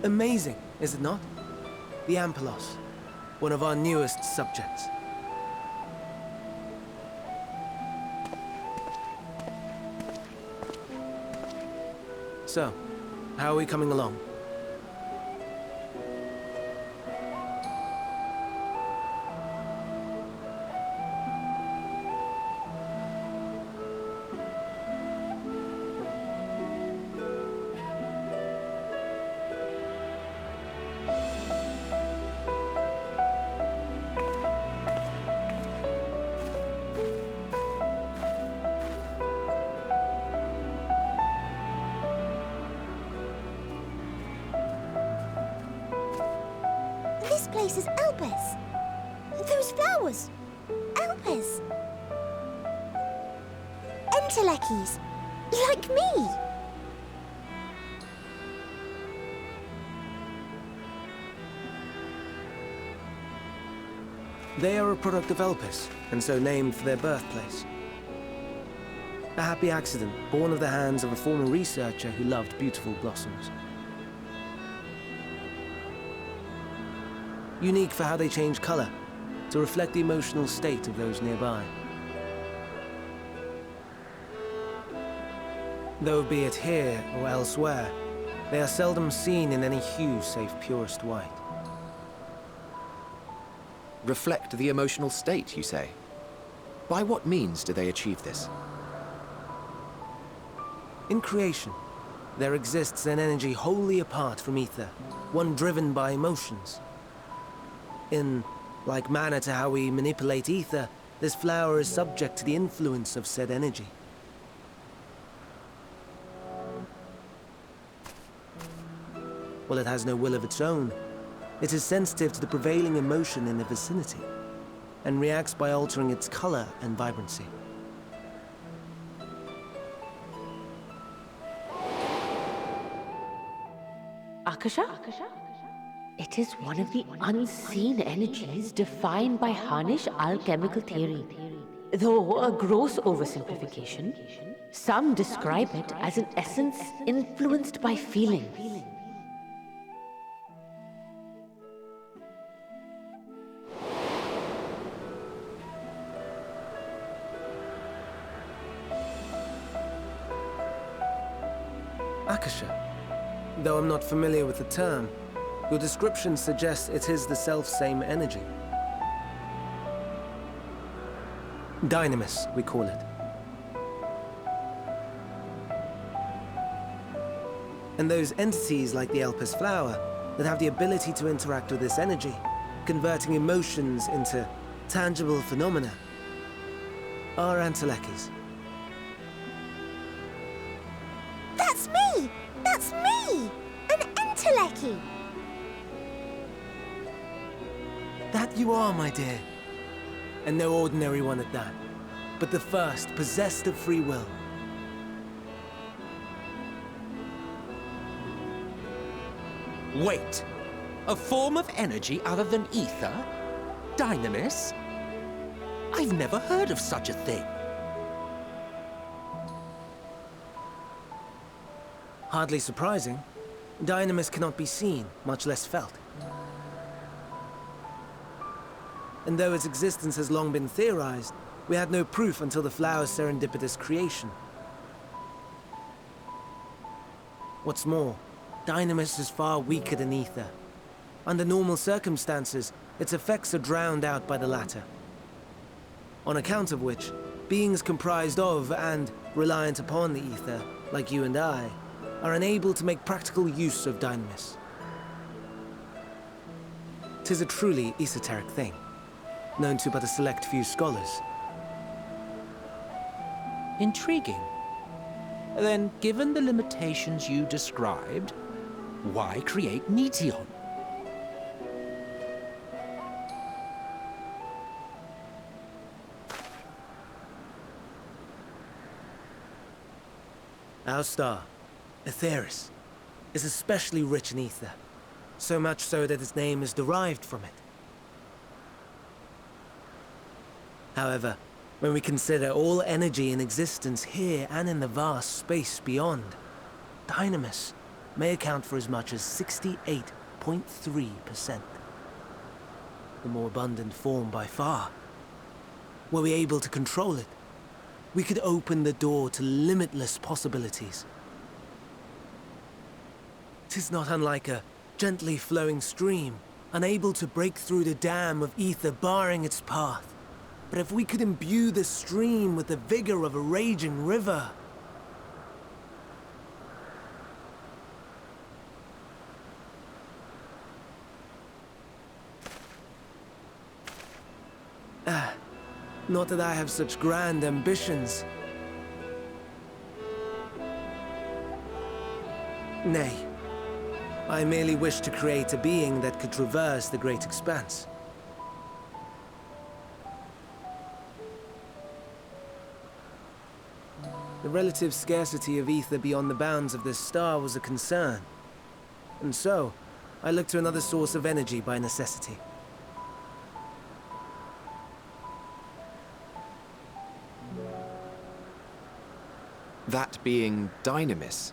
Amazing, is it not? The Ampelos, one of our newest subjects. So, how are we coming along? This place is Elpis. Those flowers. Elpis. Entelekis. Like me. They are a product of Elpis, and so named for their birthplace. A happy accident, born of the hands of a former researcher who loved beautiful blossoms. Unique for how they change color, to reflect the emotional state of those nearby. Though be it here or elsewhere, they are seldom seen in any hue save purest white. Reflect the emotional state, you say? By what means do they achieve this? In creation, there exists an energy wholly apart from ether, one driven by emotions. In like manner to how we manipulate ether, this flower is subject to the influence of said energy. While it has no will of its own, it is sensitive to the prevailing emotion in the vicinity, and reacts by altering its color and vibrancy. Akasha? It is one of the unseen energies defined by Harnish alchemical theory. Though a gross oversimplification, some describe it as an essence influenced by feeling. Akasha. Though I'm not familiar with the term, your description suggests it is the self-same energy. Dynamis, we call it. And those entities like the Elpis flower that have the ability to interact with this energy, converting emotions into tangible phenomena, are Entelekis. That's me! That's me! An Enteleki! That you are, my dear. And no ordinary one at that, but the first possessed of free will. Wait. A form of energy other than ether? Dynamis? I've never heard of such a thing. Hardly surprising. Dynamis cannot be seen, much less felt. And though its existence has long been theorized, we had no proof until the flower's serendipitous creation. What's more, Dynamis is far weaker than ether. Under normal circumstances, its effects are drowned out by the latter. On account of which, beings comprised of and reliant upon the ether, like you and I, are unable to make practical use of Dynamis. 'Tis a truly esoteric thing, known to but a select few scholars. Intriguing. Then, given the limitations you described, why create Meteon? Our star, Aetheris, is especially rich in ether, so much so that its name is derived from it. However, when we consider all energy in existence here and in the vast space beyond, Dynamis may account for as much as 68.3%. The more abundant form by far. Were we able to control it, we could open the door to limitless possibilities. 'Tis not unlike a gently flowing stream, unable to break through the dam of ether barring its path. But if we could imbue the stream with the vigor of a raging river... Not that I have such grand ambitions. Nay, I merely wish to create a being that could traverse the great expanse. The relative scarcity of ether beyond the bounds of this star was a concern. And so, I looked to another source of energy by necessity. That being Dynamis.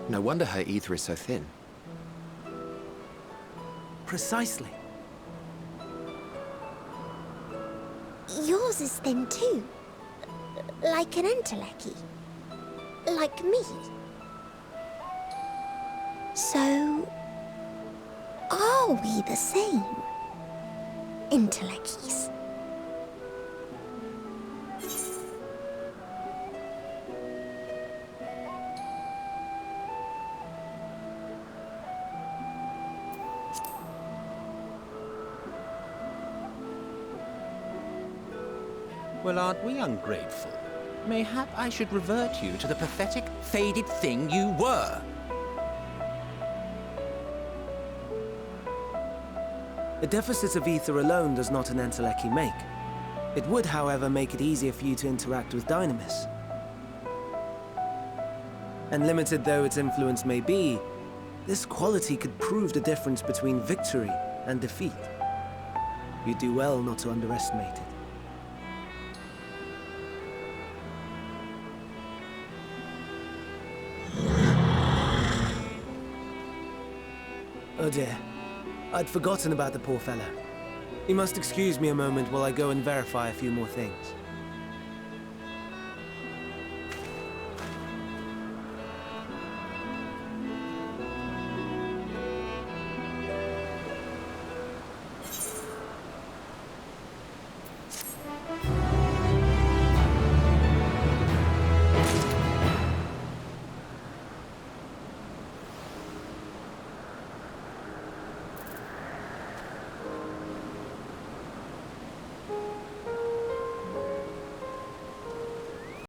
No wonder her ether is so thin. Precisely. Yours is thin too. Like an entelechy. Like me. So... are we the same? Entelecchies. Well, aren't we ungrateful? Mayhap I should revert you to the pathetic, faded thing you were. A deficit of ether alone does not an entelechy make. It would, however, make it easier for you to interact with Dynamis. And limited though its influence may be, this quality could prove the difference between victory and defeat. You do well not to underestimate it. Oh dear. I'd forgotten about the poor fellow. You must excuse me a moment while I go and verify a few more things.